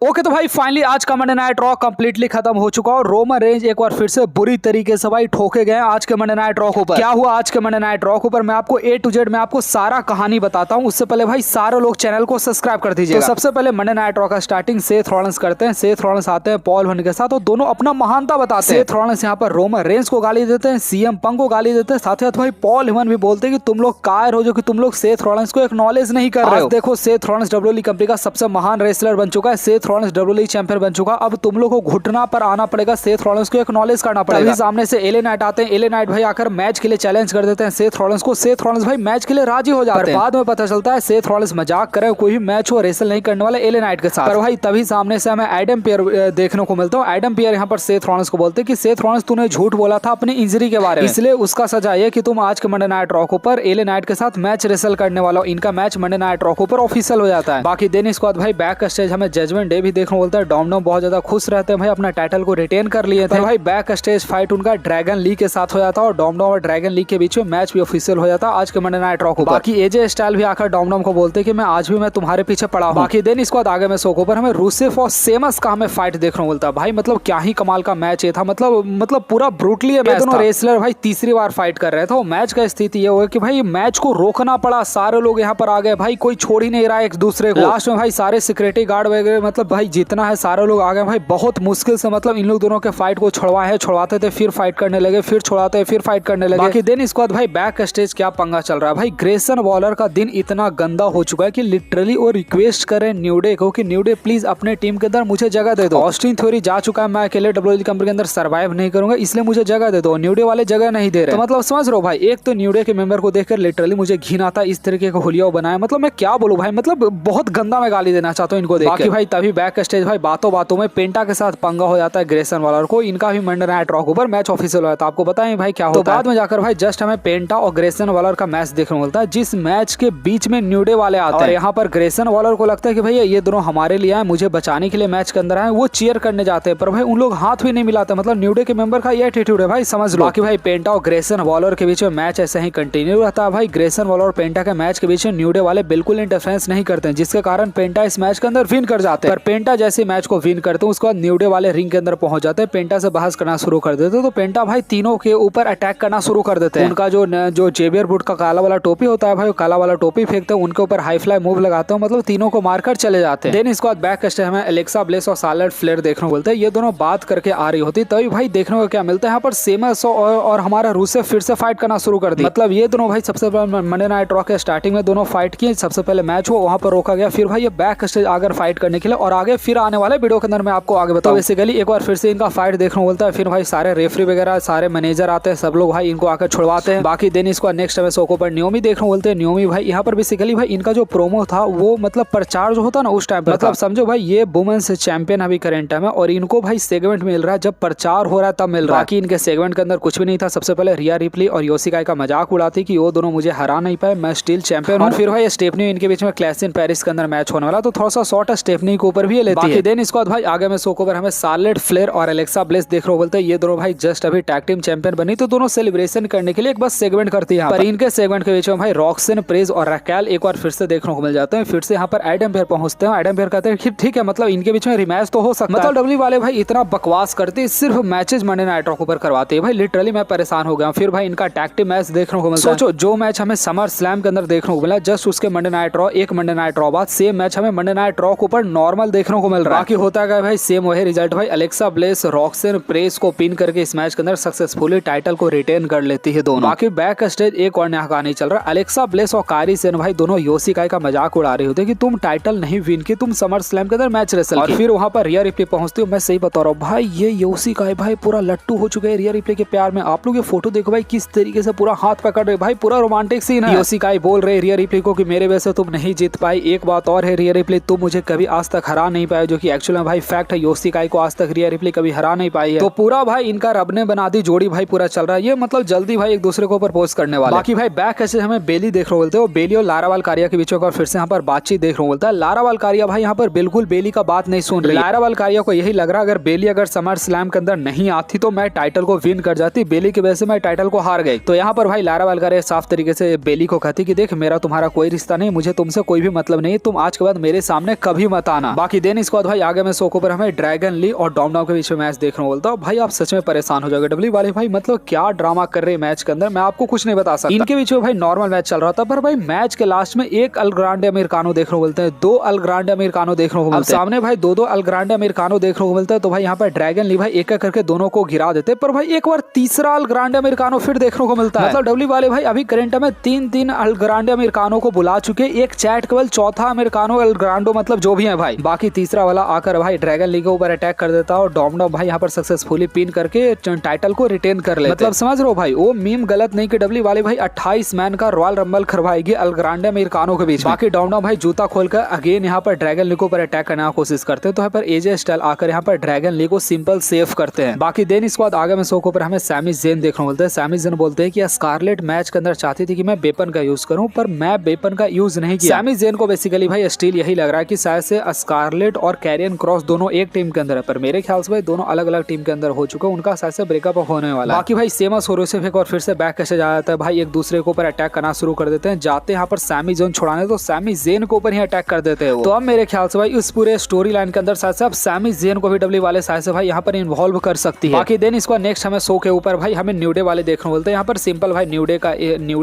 Okay तो भाई finally आज का मंडे नाइट रॉ कंप्लीटली खत्म हो चुका और रोमन रेंज एक बार फिर से बुरी तरीके से भाई ठोके गए आज के मंडे नाइट रॉ के ऊपर। क्या हुआ आज के मंडे नाइट रॉ के ऊपर मैं आपको ए टू जेड में आपको सारा कहानी बताता हूं। उससे पहले भाई सारे लोग चैनल को सब्सक्राइब कर दीजिए। तो सबसे पहले मंडे नाइट रॉ का स्टार्टिंग सेथ रॉलिंस करते हैं। सेथ रॉलिंस आते हैं पॉल हॉन के साथ और दोनों अपना महानता बताते हैं। सेथ रॉलिंस यहाँ पर रोमन रेंज को गाली देते हैं, सीएम पंक को गाली देते हैं, साथ ही भाई पॉल हेमन भी बोलते हैं कि तुम लोग कायर हो जो कि तुम लोग सेथ रॉलिंस को एक्नॉलेज नहीं कर रहे हो। देखो सेथ रॉलिंस डब्ल्यूडब्ल्यूई कंपनी का सबसे महान रेसलर बन चुका है। सेथ रॉलिंस डब्ल्यूडब्ल्यूई चैंपियन बन चुका। अब तुम लोग को घुटना पर आना पड़ेगा, सेथ रॉलिंस को एक्नॉलेज करना पड़ेगा। सामने से एले नाइट आते हैं। एले नाइट भाई आकर मैच के लिए चैलेंज कर देते हैं सेथ रॉलिंस को। सेथ रॉलिंस भाई मैच के लिए राजी हो जाते हैं। बाद में पता चलता है सेथ रॉलिंस मजाक करे, कोई भी मैच हो रेसल नहीं करने वाला एले नाइट के साथ। पर भाई तभी सामने से हमें एडम पियर देखने को मिलता है। एडम पियर यहाँ पर सेथ रॉलिंस को बोलते हैं कि सेथ रॉलिंस तूने झूठ बोला था अपनी इंजरी के बारे में, इसलिए उसका सजा ये कि तुम आज के मंडे नाइट रॉ पर एले नाइट के साथ मैच रेसल करने वाला हो। इनका मैच मंडे नाइट रॉ पर ऑफिशियल हो जाता है। बाकी दिन इसके बाद भाई बैक स्टेज हमें जजमेंट डे भी देखने को मिलता है। डोमिनिक बहुत ज्यादा खुश रहते हैं भाई, अपना टाइटल को रिटेन कर लिए थे। भाई बैक स्टेज फाइट उनका ड्रैगन ली के साथ हो जाता है और डोमिनिक और ड्रैगन ली के बीच में मैच भी ऑफिशियल हो जाता है आज के मंडे नाइट रॉ पर। बाकी एजे स्टाइल भी आकर डोमिनिक को बोलते हैं कि मैं आज भी मैं तुम्हारे पीछे पड़ा हूं। बाकी दिन इसके बाद आगे में शो पर हमें रूसेफ और सेमस का हमें फाइट देखने को मिलता है। भाई मतलब क्या ही कमाल का मैच ये था, मतलब पूरा ब्रूटली मैच। दोनों रेसलर भाई तीसरी बार फाइट कर रहे थे। मैच का स्थिति ये हुआ कि भाई मैच को रोकना पड़ा, सारे लोग यहाँ पर आ गए भाई, कोई छोड़ ही नहीं रहा एक दूसरे को। लास्ट में भाई सारे सिक्योरिटी गार्ड वगैरह मतलब भाई जितना है सारे लोग आ गए भाई। बहुत मुश्किल से मतलब इन लोग दोनों के फाइट को छुड़वाते थे, फिर फाइट करने लगे, फिर छुड़ाते फिर फाइट करने लगे। बाकी दिन इसके बाद भाई बैक स्टेज क्या पंगा चल रहा है भाई। ग्रेसन वॉलर का दिन इतना गंदा हो चुका है कि लिटरली वो रिक्वेस्ट करे न्यू डे को कि न्यू डे प्लीज अपने टीम के अंदर मुझे जगह दे दो। ऑस्टिन थ्योरी जा चुका है, मैं अकेले डब्ल्यूडब्ल्यूई कंपनी के अंदर सर्वाइव नहीं करूंगा, इसलिए मुझे जगह दे दो। न्यू डे वाले जगह नहीं दे रहे। तो मतलब समझ रहे हो भाई, एक तो न्यू डे के मेंबर को देखकर लिटरली मुझे घिन आता है। इस तरीके का हुलिया बनाया, मतलब मैं क्या बोलूं भाई, मतलब बहुत गंदा मैं गाली देना चाहता हूँ इनको देख। बाकी भाई तभी बैक स्टेज भाई बातों बातों में पेंटा के साथ पंगा हो जाता है ग्रेसन वॉलर को। इनका भी मंडे नाइट रॉ पर मैच ऑफिशियल हुआ था। आपको बताएं भाई क्या होता है। तो बाद में जाकर भाई जस्ट हमें पेंटा और ग्रेसन वॉलर का मैच देखने को मिलता है, जिस मैच के बीच में न्यू डे वाले आते हैं। यहाँ पर ग्रेसन वॉलर को लगता है कि भैया ये दोनों हमारे लिए आए, मुझे बचाने के लिए मैच के अंदर आए। वो चीयर करने जाते हैं पर भाई उन लोग हाथ भी नहीं मिलाते। मतलब न्यू डे के मेंबर का ये एटीट्यूड है भाई, समझ लो। बाकी भाई पेंटा और ग्रेसन वॉलर के बीच में मैच ऐसे ही कंटिन्यू रहता है भाई। ग्रेसन वॉलर और पेंटा के मैच के बीच में न्यू डे वाले बिल्कुल इंटरफेरेंस नहीं करते हैं, जिसके कारण पेंटा इस मैच के अंदर विन कर जाते हैं। पर पेंटा जैसे मैच को विन करते हैं उसके बाद न्यू डे वाले रिंग के अंदर पहुंच जाते हैं, पेंटा से बहस करना शुरू कर देते हैं। तो पेंटा भाई तीनों के ऊपर अटैक करना शुरू कर देते हैं। उनका जो जेवियर वुड का काला वाला टोपी होता है भाई, काला वाला टोपी फेंकते हैं, उनके ऊपर हाई फ्लाई मूव लगाते हैं, मतलब तीनों को मारकर चले जाते हैं। देन इसके बाद बैक स्टेज हमें एलेक्सा ब्लेस और शार्लेट फ्लेयर देखने को मिलते हैं। ये दोनों बात करके आ रही होती, तभी भाई देखने को क्या मिलता है यहाँ पर सेमस और हमारा रूसेफ फिर से फाइट करना शुरू कर दी। मतलब ये दोनों भाई सबसे पहले मंडे नाइट रॉ के स्टार्टिंग में दोनों फाइट किए, सबसे पहले मैच हुआ वहां पर रोका गया, फिर भाई ये बैक स्टेज आकर फाइट करने के लिए और आगे फिर आने वाले वीडियो के अंदर मैं आपको आगे बताऊं। बेसिकली एक बार फिर से इनका फाइट देखने को मिलता है, फिर भाई सारे रेफरी वगैरह सारे मैनेजर आते हैं, सब लोग भाई इनको आकर छुड़वाते हैं। बाकी दिन इसको नेक्स्ट में शो पर न्योमी देखने को मिलते हैं। न्योमी भाई यहाँ पर बेसिकली भाई इनका जो प्रोमो था वो मतलब प्रचार जो होता ना उस टाइम, मतलब समझो भाई ये वुमेन्स चैंपियन अभी करंट टाइम है और इनको भाई सेगमेंट मिल रहा है जब प्रचार हो रहा है तब मिल रहा है। बाकी इनके सेगमेंट के अंदर कुछ भी नहीं था। सबसे पहले रिया रिप्ली और योशिकाई का मजाक उड़ाती कि वो दोनों मुझे हरा नहीं पाए, मैं स्टिल चैंपियन हूं। फिर भाई स्टेफनी इनके बीच में क्लैश इन पेरिस के अंदर मैच होने वाला, तो थोड़ा सा शॉर्ट स्टेफनी के ऊपर भी लेती है। देन इसके बाद भाई आगे में शो पर हमें शार्लेट फ्लेयर और एलेक्सा ब्लेस देख रहे बोलते हैं। ये दोनों भाई जस्ट अभी टैग टीम चैंपियन बनी, तो दोनों सेलिब्रेशन करने के लिए एक बस सेगमेंट करती है। पर इनके सेगमेंट के बीच में भाई रॉक्सन प्रेज और रैकेल एक बार फिर से देखने को मिल जाते हैं। फिर से यहाँ पर एडम पेयर पहुंचते हैं। एडम पेयर कहते हैं ठीक है, मतलब इनके बीच में रिमैच तो हो सकता है। मतलब डब्ल्यू वाले भाई इतना बकवास करते हैं, सिर्फ मैचेस मंडे नाइट रॉ पर करवाते हैं भाई। लिटरली मैं परेशान हो गया। फिर भाई इनका टैग टीम मैच देखने को मिलता है। सोचो जो मैच हमें समर स्लैम के अंदर देखने को मिला, जस्ट उसके मंडे नाइट रॉ एक मंडे नाइट रॉ बाद सेम मैच हमें मंडे नाइट रॉ के ऊपर नॉर्मल देखने को मिल रहा है। बाकी होता है भाई सेम वही रिजल्ट भाई। एलेक्सा ब्लेस रॉक्सन प्रेस को पिन करके इस मैच के अंदर सक्सेसफुली टाइटल को रिटेन कर लेती है दोनों। बाकी बैक स्टेज एक और नया कहानी चल रहा है। एलेक्सा ब्लेस और कायरी सेन भाई दोनों योशिकाई का मजाक उड़ा रहे होते कि तुम टाइटल नहीं विन की, तुम समर स्लैम के अंदर मैच रेसल की। फिर वहां पर रिया रिप्ली पहुंचती है। मैं सही बता रहा हूँ भाई, ये योशिकाई भाई पूरा लट्टू हो चुके हैं रिया रिप्ली के प्यार में। आप लोग ये फोटो देखो भाई किस तरीके से पूरा हाथ पकड़ रहे भाई, पूरा रोमांटिक सीन है। योशिकाई बोल रहे रिया रिप्ली को कि मेरे वजह से तुम नहीं जीत पाई। एक बात और है रिया रिप्ली, तुम मुझे कभी आज तक हरा नहीं पाए, जो कि एक्चुअली भाई फैक्ट है। योशिकाई को आज तक रिया रिप्ली कभी हरा नहीं पाई है। तो पूरा भाई इनका रब ने बना दी जोड़ी भाई, पूरा चल रहा है ये, मतलब जल्दी भाई एक दूसरे को प्रपोज करने वाले। बाकी भाई बैक ऐसे हमें बेली देख रहे बोलते हो, बेली और लारा वालकारिया के बीच में फिर से यहाँ पर बातचीत देख रहे बोलता है। लारा वालकारिया भाई यहाँ पर बिल्कुल बेली का बात नहीं सुन रही। लारा वालकारिया को यही लग रहा अगर बेली अगर समर स्लैम के अंदर नहीं आती तो मैं टाइटल को विन कर जाती, बेली की वजह से मैं टाइटल को हार गई। तो यहाँ पर भाई लारा वालकारिया साफ तरीके से बेली को कहती कि देख मेरा तुम्हारा कोई रिश्ता नहीं, मुझे तुमसे कोई भी मतलब नहीं, तुम आज के बाद मेरे सामने कभी मत आना। बाकी देन इसके बाद भाई आगे में शो के ऊपर हमें ड्रैगन ली और डॉमडॉम के बीच में मैच देखने को बोलता हूँ। भाई आप सच में परेशान हो जाओगे डब्ल्यू वाले भाई, मतलब क्या ड्रामा कर रहे हैं मैच के अंदर, मैं आपको कुछ नहीं बता सकता। इनके बीच में भाई नॉर्मल मैच चल रहा था, पर भाई मैच के लास्ट में एक अल ग्रांडे अमेरिकानो देखने को मिलते हैं, 2 अल ग्रांडे अमेरिकानो देखने को मिलते हैं। सामने भाई 2 अल ग्रांडे अमेरिकानो देखने को मिलता है। तो भाई यहाँ पर ड्रैगन ली भाई एक करके दोनों को गिरा देते, पर भाई एक बार तीसरा अल ग्रांडे अमेरिकानो फिर देखने को मिलता है। मतलब डब्ल्यू वाले भाई अभी करंट में 3 अल ग्रांडे अमेरिकानो को बुला चुके, एक चैट केवल चौथा अमेरिकानो अल ग्रांडो मतलब जो भी है भाई, बाकी तीसरा वाला आकर भाई ड्रैगन ली के ऊपर अटैक कर देता है और डॉमडॉम भाई यहाँ पर सक्सेसफुली पिन करके टाइटल को रिटेन कर लेते। मतलब समझ रहे हो भाई, वो मीम गलत नहीं कि डब्ल्यू वाले भाई 28 मैन का रॉयल रंबल करवाएगी अल ग्रांडे अमेरिकानो के बीच। बाकी डॉमडॉम भाई जूता खोलकर अगेन यहाँ पर ड्रैगन ली के ऊपर अटैक करने की कोशिश करते हैं। तो यहाँ पर एजे स्टाइल आकर यहाँ पर ड्रैगन ली को सिंपल सेव करते हैं। बाकी देन इसके बाद आगे में शो के ऊपर हमें सैमी ज़ेन देखने को मिलता है। सैमी ज़ेन बोलते हैं कि स्कारलेट मैच के अंदर चाहती थी कि मैं वेपन का यूज करूं, पर मैं वेपन का यूज नहीं किया। सैमी ज़ेन को बेसिकली भाई स्टिल यही लग रहा है कि शायद से स्कारलेट और कैरियन क्रॉस दोनों एक टीम के अंदर है, पर मेरे ख्याल से भाई दोनों अलग अलग टीम के अंदर हो चुका है, उनका शायद से ब्रेकअप होने वाला। बाकी भाई सेमस होरोसिफ एक और फिर से बैक कैसे जा जाता है भाई, एक दूसरे के ऊपर अटैक करना शुरू कर देते हैं, जाते हैं यहाँ पर सैमी ज़ेन छुड़ाने, तो सैमी ज़ेन के ऊपर ही अटैक कर देते हैं। तो अब मेरे ख्याल से भाई इस पूरे स्टोरी लाइन के अंदर शायद से अब सैमी ज़ेन को भी डब्ल्यू वाले शायद से भाई यहाँ पर इन्वॉल्व कर सकती है। बाकी देन इसको नेक्स्ट हमें शो के ऊपर भाई हमें न्यू डे वाले देखने को मिलते हैं। यहाँ पर सिंपल भाई न्यू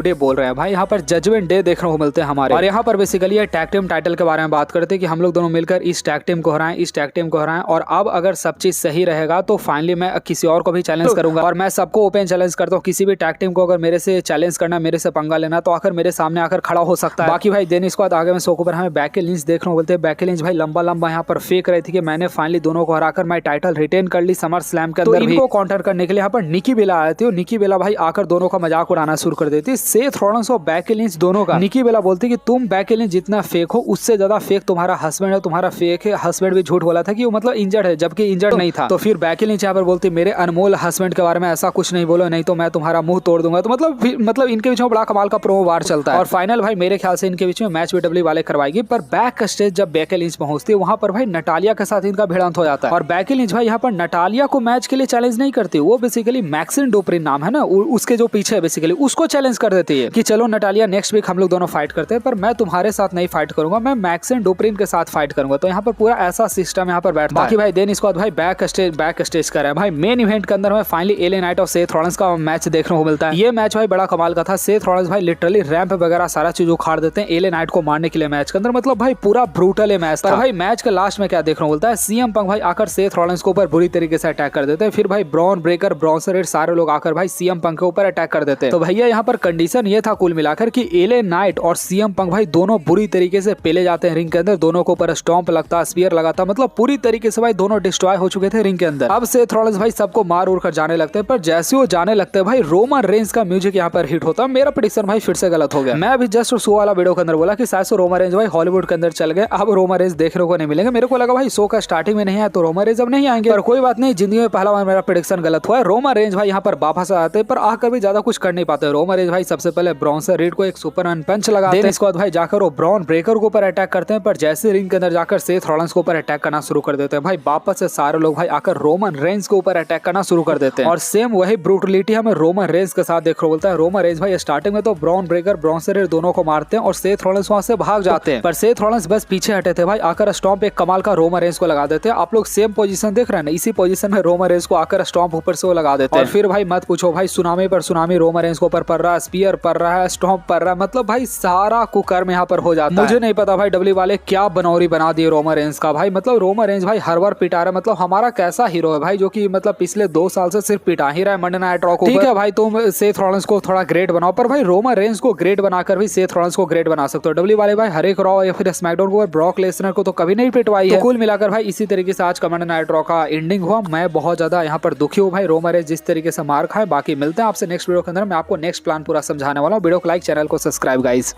डे बोल रहे हैं भाई, यहाँ पर जजमेंट डे देखने को मिलते हैं हमारे, और यहाँ पर बेसिकली ये टैग टीम टाइटल के बारे में बात करते हैं कि हम लोग दोनों मिलकर इस टैग टीम को हराएं, इस टैग टीम को हराएं, और अब अगर सब चीज सही रहेगा तो फाइनली मैं किसी और को भी चैलेंज करूंगा, और मैं सबको ओपन चैलेंज करता हूँ, किसी भी टैग टीम को अगर मेरे से चैलेंज करना, मेरे से पंगा लेना, तो आकर मेरे सामने आकर खड़ा हो सकता है। बाकी भाई देन इसके बाद आगे में शो के ऊपर हमें बैकी लिंच देखने को मिलते हैं। बैकी लिंच भाई लंबा यहाँ पर फेंक रही थी कि मैंने फाइनली दोनों को हराकर मैं टाइटल रिटेन कर ली समर स्लैम के अंदर। इनको काउंटर करने के लिए यहाँ पर निकी बेला आए थे, निकी बेला भाई आकर दोनों का मजाक उड़ाना शुरू कर देती। सेथ रॉलिंस और बैकी लिंच दोनों का। निकी बेला बोलती कि तुम बैकी लिंच जितना फेक हो उससे ज्यादा फेक तुम्हारा हस्बैंड है, तुम्हारा फेक है। हस्बैंड भी झूठ बोला था कि वो मतलब इंजर्ड है, जबकि इंजर्ड नहीं था। तो फिर बैकी लिंच यहाँ पर बोलती मेरे अनमोल हस्बैंड के बारे में ऐसा कुछ नहीं बोलो, नहीं तो मैं तुम्हारा मुंह तोड़ दूंगा। तो मतलब इनके बीच में बड़ा कमाल का प्रोमो वार चलता है, और फाइनल भाई मेरे ख्याल से इनके बीच में मैच भी डब्ल्यू वाले करवाएगी। पर बैक स्टेज जब बैकी लिंच पहुंचती है वहां पर भाई नटालिया के साथ इनका भिड़ंत हो जाता है, और बैकी लिंच भाई यहाँ पर नटालिया को मैच के लिए चैलेंज नहीं करती, वो बेसिकली मैक्सिन डोप्रिन नाम है ना उसके जो पीछे बेसिकली उसको चैलेंज कर देती है कि चलो नटालिया नेक्स्ट वीक हम लोग दोनों फाइट करते हैं, पर मैं तुम्हारे साथ नहीं फाइट करूंगा, मैं मैक्सिन डोप्रिन के साथ फाइट करूंगा। तो यहाँ पर पूरा ऐसा सिस्टम यहाँ पर बैठता है। बाकी भाई देन इसके बाद भाई बैक स्टेज कर रहा है भाई मेन इवेंट के अंदर में फाइनली एले नाइट और सेथ रॉलिंस का मैच देखने को मिलता है। ये मैच भाई बड़ा कमाल का था। सेथ रॉलिंस भाई लिटरली रैंप वगैरह सारा चीज उखाड़ देते हैं एले नाइट को मारने के लिए मैच के अंदर, मतलब भाई पूरा ब्रूटल है मैच था। भाई मैच के लास्ट में क्या देखने को मिलता है, सीएम पंक भाई आकर सेथ रॉलिंस के ऊपर बुरी तरीके से अटैक कर देते हैं। फिर भाई ब्रॉन ब्रेकर, ब्रॉन्सर रेड सारे लोग आकर भाई सीएम पंक के ऊपर अटैक कर देते हैं। तो भैया यहाँ पर कंडीशन ये था कुल मिलाकर कि एले नाइट और सीएम पंक भाई दोनों बुरी तरीके से पेले जाते हैं रिंग के अंदर, दोनों के ऊपर स्टॉम्प लगता, स्पीयर लगाता, मतलब पूरी तरीके से भाई दोनों डिस्ट्रॉय हो चुके थे रिंग के अंदर। अब सेथ रॉलिंस भाई सबको मार उड़ कर जाने लगते हैं, पर जैसे वो जाने लगते हैं भाई रोमन रेंज का म्यूजिक यहाँ पर हिट होता है। मेरा प्रेडिक्शन भाई फिर से गलत हो गया। मैं अभी जस्ट शो वाला वीडियो के अंदर बोला कि शायद से रोमन रेंज भाई हॉलीवुड के अंदर चल गए, अब रोमन रेंज देखने को नहीं मिलेंगे। मेरे को लगा भाई शो का स्टार्टिंग में नहीं है तो रोमन रेंज अब नहीं आएंगे, पर कोई बात नहीं, जिंदगी में पहला बार मेरा प्रेडिक्शन गलत हुआ है। रोमन रेंज भाई यहाँ पर वापस आते हैं, पर आकर भी ज्यादा कुछ कर नहीं पाते। रोमन रेंज भाई सबसे पहले ब्रॉन्सर रेड को एक सुपरमैन पंच लगाते हैं, इसके बाद भाई जाकर वो ब्रॉन ब्रेकर के ऊपर अटैक करते हैं, पर जैसे रिंग के अंदर जाकर सेथ रॉलिंस के ऊपर अटैक करना शुरू कर देते हैं भाई वापस से सारे लोग भाई आकर रोमन रेंज के ऊपर अटैक करना शुरू कर देते हैं, और सेम वही ब्रूटलिटी हमें रोमन रेंज के साथ देखने को मिलता है। रोमन रेंज भाई स्टार्टिंग में तो ब्रॉन ब्रेकर, ब्रॉन्सर रेड दोनों को मारते हैं और सेथ रॉलिंस वहां से भाग जाते हैं, पर सेथ रॉलिंस बस पीछे हटे थे भाई, आकर स्टॉम्प एक कमाल का रोमन रेंज को लगा देते हैं। आप लोग सेम पोजीशन देख रहे हैं ना, इसी पोजीशन में रोमन रेंज को आकर स्टॉम्प ऊपर से वो लगा देते हैं, और फिर भाई मत पूछो भाई सुनामी पर सुनामी रोमन रेंज को ऊपर पड़ रहा है, स्पीयर पड़ रहा है, स्टॉम्प पड़ रहा है, मतलब भाई सारा कुकर्म यहाँ पर हो जाता है। मुझे नहीं पता भाई डब्ल्यू वाले क्या बनौरी बना दिए रोमन रेंज का भाई, मतलब रोमन रेंज भाई हर बार पिटा रहा है, मतलब हमारा कैसा हीरो है भाई जो कि मतलब पिछले 2 साल से सिर्फ पिटा ही रहा है मंडे नाइट रॉ को। ठीक है भाई तुम सेथ रॉलिंस को थोड़ा ग्रेट बनाओ, पर भाई रोमन रेंज को ग्रेट बनाकर भी सेथ रॉलिंस को ग्रेट बना सकते हो। डब्ल्यू वाले भाई हर एक रॉ या फिर स्मैकडाउन को ब्रॉक लेसनर को तो कभी नहीं पिटवाई है। तो कुल मिलाकर भाई इसी तरीके से आज का मंडे नाइट रॉ का एंडिंग हुआ। मैं बहुत ज्यादा यहाँ पर दुखी हूँ भाई रोमन रेंज जिस तरीके से मार खाए। बाकी मिलते हैं आपसे नेक्स्ट वीडियो के अंदर, मैं आपको नेक्स्ट प्लान पूरा समझाने वाला हूँ। वीडियो को लाइक, चैनल को सब्सक्राइब गाइस।